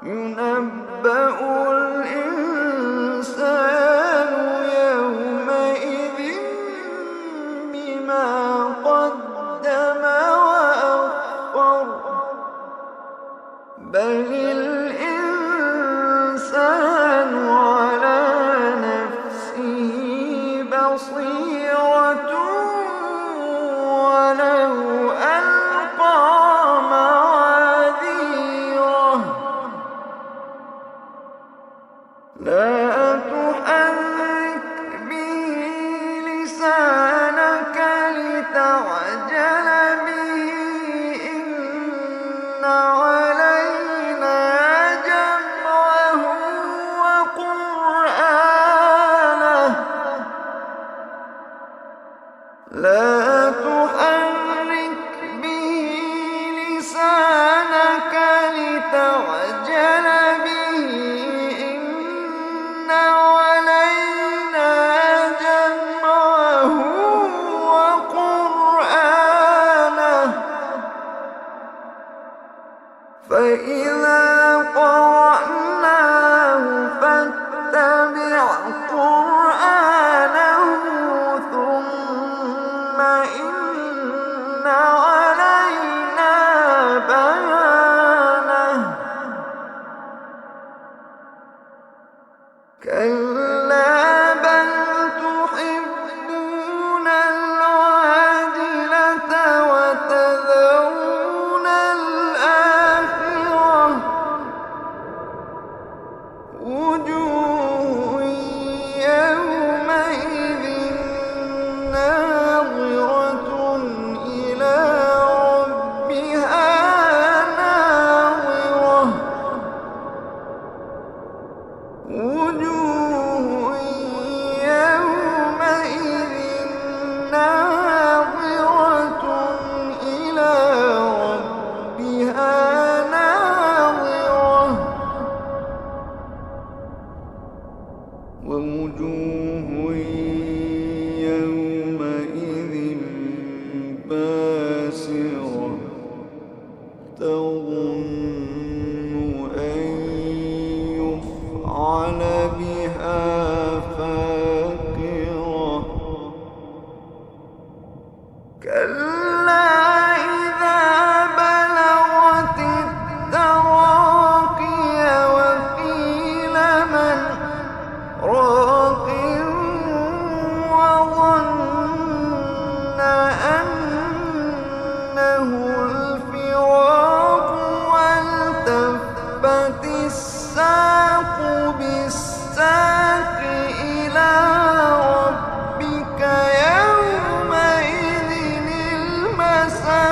يُنَبَّأُ الْإِنسَانُ يَوْمَئِذٍ بِمَا قَدَّمَ وَأَخَّرَ بَلِ الْإِنسَانُ عَلَىٰ نَفْسِهِ بَصِيرَةٌ وَلَوْ أَلْقَىٰ مَعَاذِيرَهُ لَا تُحَرِّكْ بِهِ لِسَانَكَ لِتَعْجَلَ بِهِ ۚ إِنَّ عَلَيْنَا جَمْعَهُ وَقُرْآنَهُ لَا تُحَرِّكْ بِهِ لِسَانَكَ لِتَعْجَلَ بِهِ ۚ إِنَّ عَلَيْنَا جَمْعَهُ وَقُرْآنَهُ فَإِذَا قَرَأْنَاهُ فَاتَّبِعْ قُرْآنَهُ ثُمَّ إِنَّ عَلَيْنَا بَيَانَهُ كَلَّا بَلْ تُحِبُّونَ الْعَاجِلَةَ وَتَذَرُونَ الْآخِرَةَ وُجُوهٌ يَوْمَئِذٍ نَّاظِرَةٌ إِلَىٰ رَبِّهَا نَاظِرَةٌ وُجُوهٌ يَوْمَئِذٍ نَّاظِرَةٌ إِلَىٰ رَبِّهَا نَاظِرَةٌ وَوُجُوهٌ يَوْمَئِذٍ بَاسِرَةٌ تَظُنُّ أَن يُفْعَلَ بِهَا فَاقِرَةٌ كَلَّا إِذَا بَلَغَتِ التَّرَاقِيَ وَقِيلَ مَنْ ۜ رَاقٍ وَظَنَّ أَنَّهُ الْفِرَاقُ وَالْتَفَّتِ السَّاقُ بِالسَّاقِ إِلَىٰ رَبِّكَ يَوْمَئِذٍ الْمَسَاقُ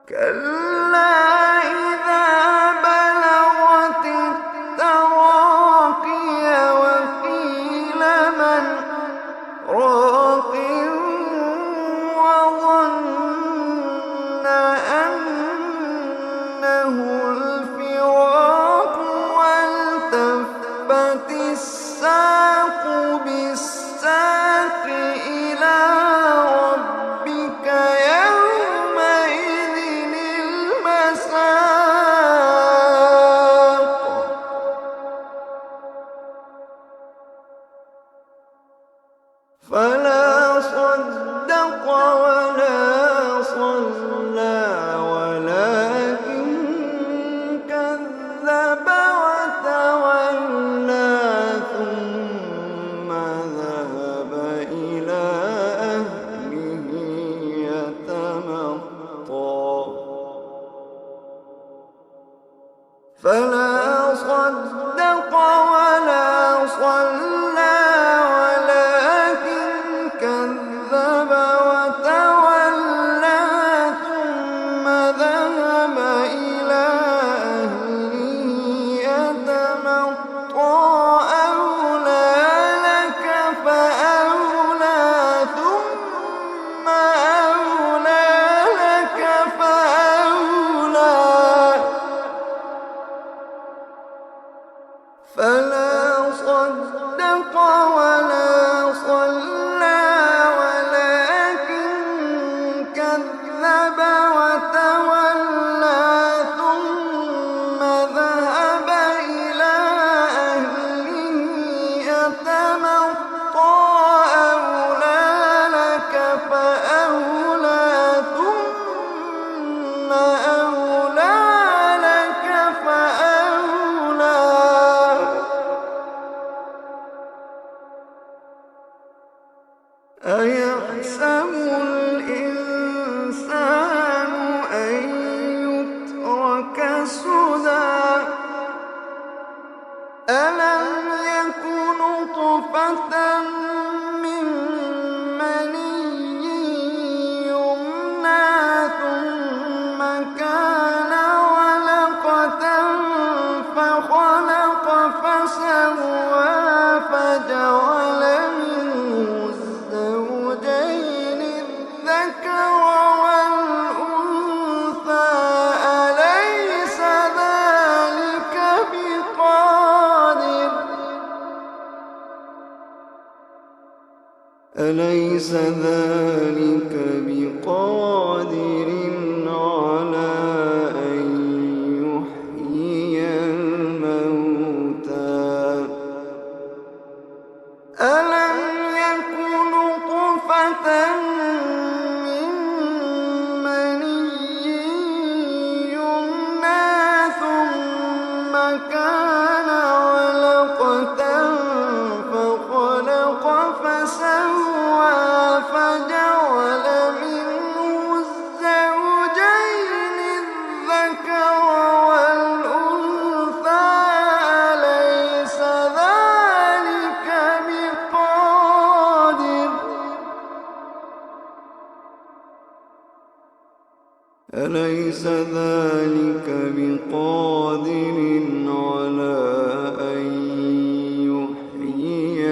كَلَّا إِذَا بَلَغَتِ التَّرَاقِيَ وَقِيلَ مَنْ ۜ رَاقٍ وَظَنَّ أَنَّهُ الْفِرَاقُ وَالْتَفَّتِ السَّاقُ بِالسَّاقِ إِلَىٰ رَبِّكَ يَوْمَئِذٍ الْمَسَاقُ فَلَا صَدَّقَ وَلَا صَلَّىٰ وَلَٰكِن كَذَّبَ وَتَوَلَّىٰ ثُمَّ ذَهَبَ إِلَىٰ أَهْلِهِ يَتَمَطَّىٰ فَلَا صَدَّقَ وَلَا صَلَّىٰ وَلَٰكِن كَذَّبَ وَتَوَلَّىٰ ثُمَّ ذَهَبَ إِلَىٰ أَهْلِهِ يَتَمَطَّىٰ أَوْلَىٰ لَكَ فَأَوْلَىٰ ثُمَّ أَوْلَىٰ لَكَ فَأَوْلَىٰ الذكر والأنثى أليس ذلك بقادر أليس ذلك بقادر على أن يحيي الموتى ألم يك نطفة من مني يمنى ثم كان علقة فخلق فسوى فجعل منه الزوجين الذكر والأنثى أليس ذلك بقادر أليس ذلك بقادر على أن يحيي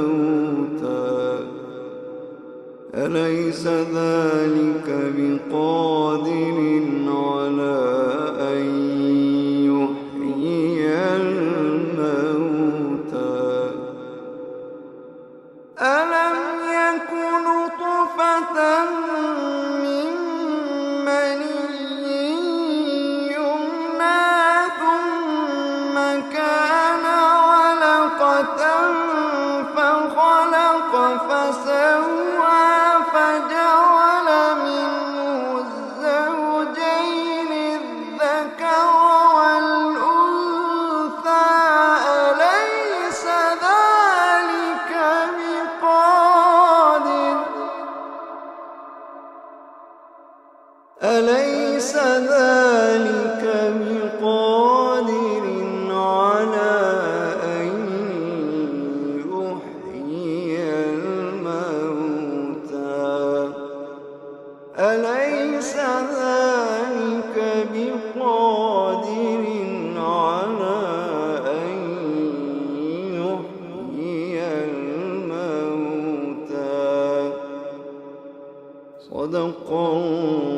الموتى أليس ذلك بقادر على أن يحيي الموتى ألم يك نطفة من مني يمنى ثم كان علقة فخلق فسوى فجعل منه الزوجين الذكر والأنثى أليس ذلك بقادر أليس ذلك بقادر على أن يحيي الموتى أليس ذلك بقادر على أن يحيي الموتى صدق الله